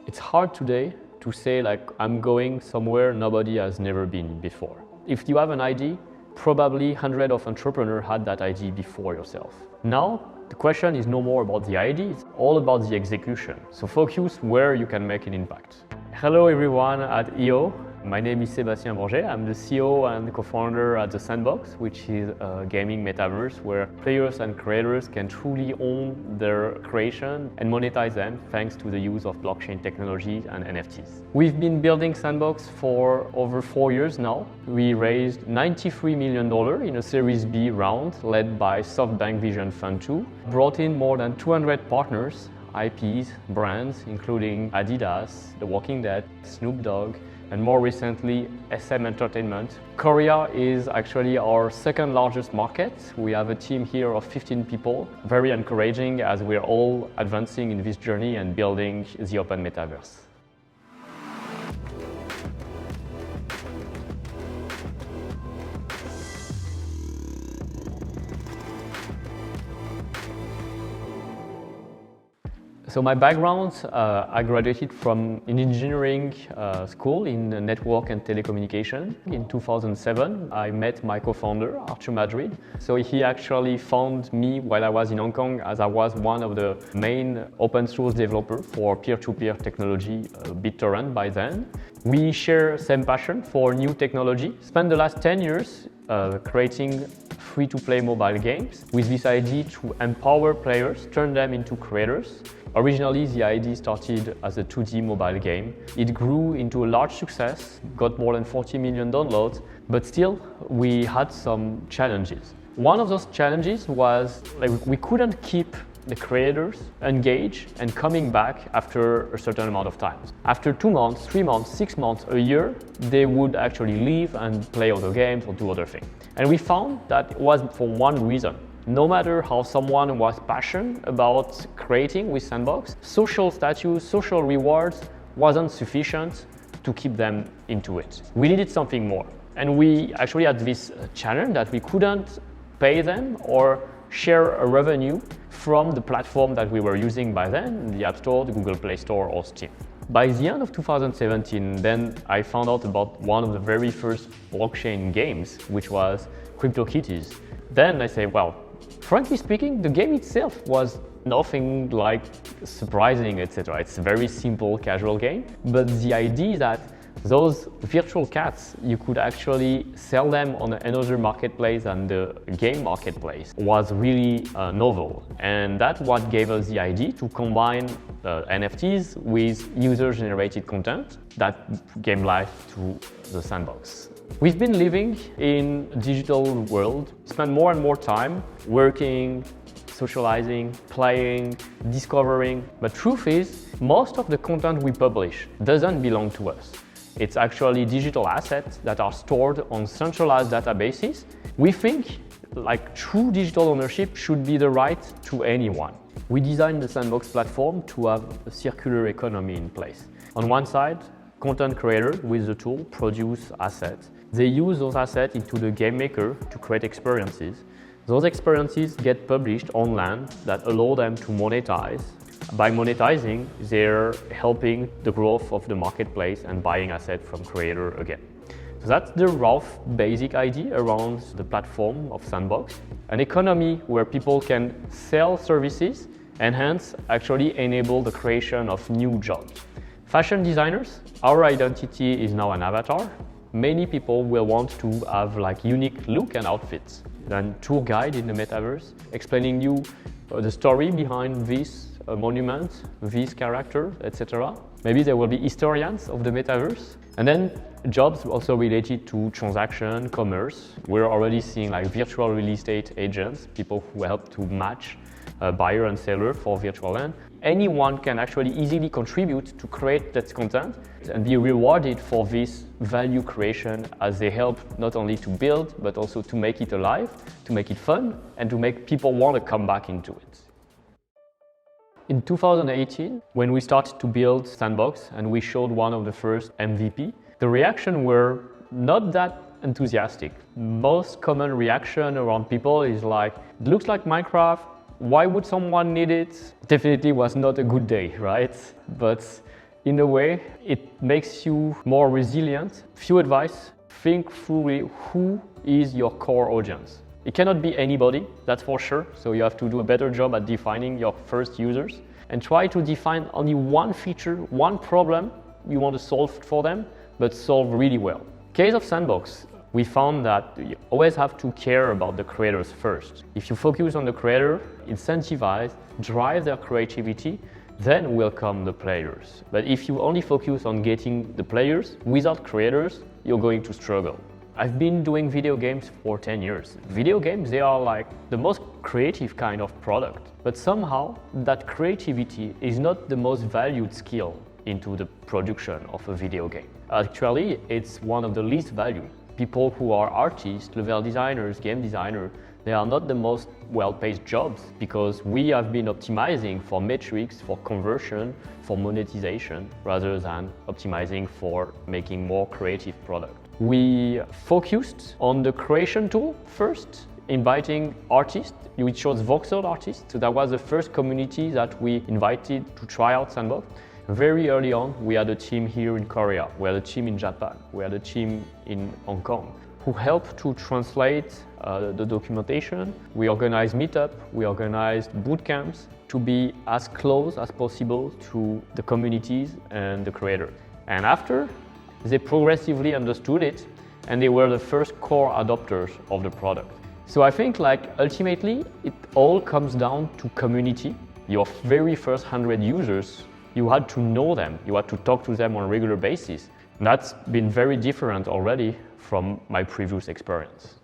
It's hard today to say like I'm going somewhere nobody has never been before. If you have an idea, probably hundreds of entrepreneurs had that idea before yourself. Now, the question is no more about the idea, it's all about the execution. So focus where you can make an impact. Hello everyone at EO. My name is Sebastian. I'm the CEO and co-founder at the Sandbox, which is a gaming metaverse where players and creators can truly own their creation and monetize them thanks to the use of blockchain technology and NFTs. We've been building Sandbox for over 4 years now. We raised $93 million in a Series B round led by SoftBank Vision Fund 2, brought in more than 200 partners, IPs, brands, including Adidas, The Walking Dead, Snoop Dogg, and more recently, SM Entertainment. Korea is actually our second largest market. We have a team here of 15 people, very encouraging as we're all advancing in this journey and building the open metaverse. So my background, I graduated from an engineering school in network and telecommunication. In 2007, I met my co-founder, Arthur Madrid. So he actually found me while I was in Hong Kong, as I was one of the main open source developers for peer-to-peer technology, BitTorrent by then. We share same passion for new technology. Spent the last 10 years creating free-to-play mobile games with this idea to empower players, turn them into creators. Originally, the idea started as a 2D mobile game. It grew into a large success, got more than 40 million downloads, but still we had some challenges. One of those challenges was like we couldn't keep the creators engaged and coming back after a certain amount of time. After 2 months, 3 months, 6 months, a year, they would actually leave and play other games or do other things. And we found that it was for one reason. No matter how someone was passionate about creating with Sandbox, social status, social rewards wasn't sufficient to keep them into it. We needed something more. And we actually had this challenge that we couldn't pay them or share a revenue from the platform that we were using by then, the App Store, the Google Play Store, or Steam. By the end of 2017, then I found out about one of the very first blockchain games, which was CryptoKitties. Then I say, well, frankly speaking, the game itself was nothing like surprising, etc. It's a very simple, casual game. But the idea that those virtual cats, you could actually sell them on another marketplace than the game marketplace was really novel. And that's what gave us the idea to combine NFTs with user-generated content that gave life to the Sandbox. We've been living in a digital world, spend more and more time working, socializing, playing, discovering. But truth is, most of the content we publish doesn't belong to us. It's actually digital assets that are stored on centralized databases. We think like true digital ownership should be the right to anyone. We designed the Sandbox platform to have a circular economy in place. On one side, content creators with the tool produce assets. They use those assets into the game maker to create experiences. Those experiences get published on land that allow them to monetize. By monetizing, they're helping the growth of the marketplace and buying assets from creator again. So that's the rough basic idea around the platform of Sandbox. An economy where people can sell services and hence actually enable the creation of new jobs. Fashion designers, our identity is now an avatar. Many people will want to have like unique look and outfits. Then tour guide in the metaverse explaining you the story behind this monument, this character, etc. Maybe there will be historians of the metaverse. And then jobs also related to transaction, commerce. We're already seeing like virtual real estate agents, people who help to match buyer and seller for virtual land. Anyone can actually easily contribute to create that content and be rewarded for this value creation as they help not only to build, but also to make it alive, to make it fun, and to make people want to come back into it. In 2018, when we started to build Sandbox and we showed one of the first MVP, the reaction were not that enthusiastic. Most common reaction around people is like, it looks like Minecraft, why would someone need it? Definitely was not a good day, right? But In a way, it makes you more resilient. Few advice, think through who is your core audience. It cannot be anybody, that's for sure, so you have to do a better job at defining your first users and try to define only one feature, one problem you want to solve for them, but solve really well. Case of Sandbox, we found that you always have to care about the creators first. If you focus on the creator, incentivize, drive their creativity, then will come the players. But if you only focus on getting the players without creators, you're going to struggle. I've been doing video games for 10 years. Video games, they are like the most creative kind of product. But somehow, that creativity is not the most valued skill into the production of a video game. Actually, it's one of the least valued. People who are artists, level designers, game designers, they are not the most well-paid jobs because we have been optimizing for metrics, for conversion, for monetization, rather than optimizing for making more creative product. We focused on the creation tool first, inviting artists, we chose voxel artists, so that was the first community that we invited to try out Sandbox. Very early on, we had a team here in Korea, we had a team in Japan, we had a team in Hong Kong, who helped to translate the documentation. We organized meetup, we organized boot camps to be as close as possible to the communities and the creators. And after, they progressively understood it and they were the first core adopters of the product. So I think ultimately it all comes down to community. Your very first 100 users, you had to know them, you had to talk to them on a regular basis. And that's been very different already from my previous experience.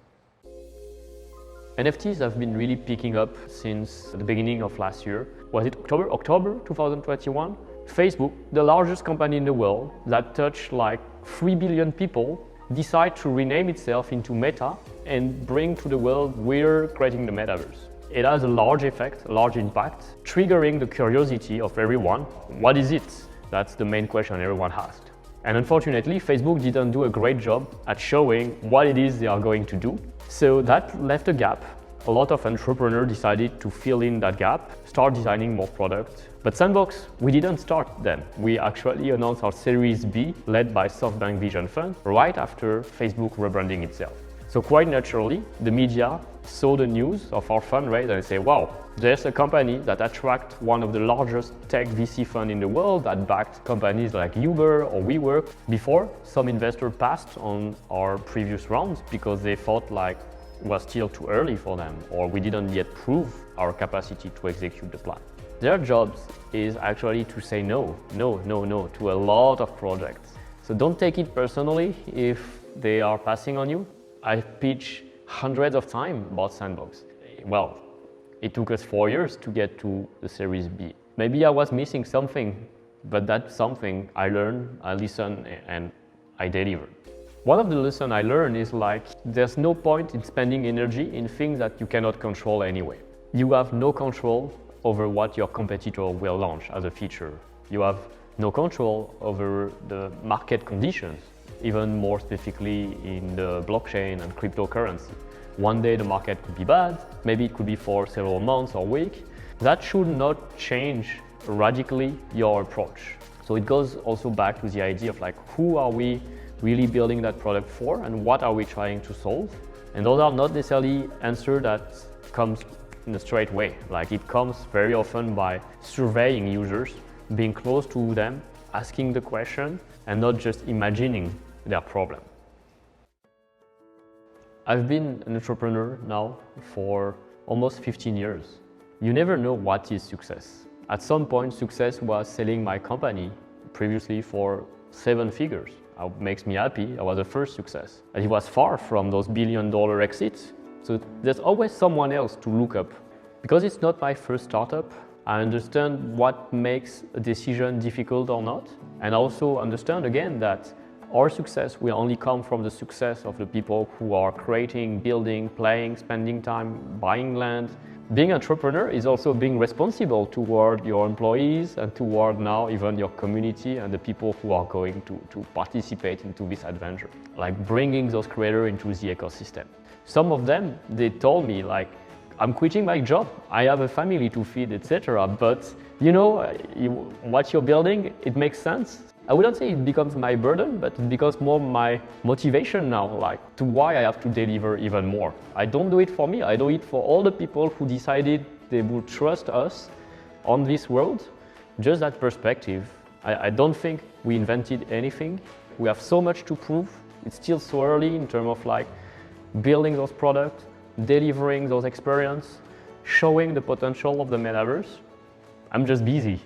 NFTs have been really picking up since the beginning of last year. Was it October 2021? Facebook, the largest company in the world that touched 3 billion people, decided to rename itself into Meta and bring to the world we're creating the metaverse. It has a large effect, a large impact, triggering the curiosity of everyone. What is it? That's the main question everyone asked. And unfortunately, Facebook didn't do a great job at showing what it is they are going to do. So that left a gap. A lot of entrepreneurs decided to fill in that gap, start designing more products. But Sandbox, we didn't start then. We actually announced our Series B, led by SoftBank Vision right after Facebook rebranding itself. So quite naturally, the media saw the news of our fundraise and say, wow, there's a company that attracts one of the largest tech VC funds in the world that backed companies like Uber or WeWork. Before, some investors passed on our previous rounds because they thought it was still too early for them or we didn't yet prove our capacity to execute the plan. Their jobs is actually to say no to a lot of projects. So don't take it personally if they are passing on you. I've pitched hundreds of times about Sandbox. Well, it took us 4 years to get to the Series B. Maybe I was missing something, but that's something I learned, I listened, and I delivered. One of the lessons I learned is there's no point in spending energy in things that you cannot control anyway. You have no control over what your competitor will launch as a feature. You have no control over the market conditions, even more specifically in the blockchain and cryptocurrency. One day the market could be bad, maybe it could be for several months or weeks. That should not change radically your approach. So it goes also back to the idea of who are we really building that product for and what are we trying to solve? And those are not necessarily answers that comes in a straight way. It comes very often by surveying users, being close to them, asking the question, and not just imagining their problem. I've been an entrepreneur now for almost 15 years. You never know what is success. At some point, success was selling my company previously for 7 figures. It makes me happy. That was the first success. And it was far from those billion-dollar exits. So there's always someone else to look up. Because it's not my first startup, I understand what makes a decision difficult or not. And also understand again that our success will only come from the success of the people who are creating, building, playing, spending time, buying land. Being an entrepreneur is also being responsible toward your employees and toward now even your community and the people who are going to participate into this adventure. Bringing those creators into the ecosystem. Some of them, they told me I'm quitting my job. I have a family to feed, etc. But you know, what you're building, it makes sense. I wouldn't say it becomes my burden, but it becomes more my motivation now, like to why I have to deliver even more. I don't do it for me, I do it for all the people who decided they would trust us on this world. Just that perspective. I don't think we invented anything. We have so much to prove. It's still so early in terms of like building those products, delivering those experiences, showing the potential of the metaverse. I'm just busy.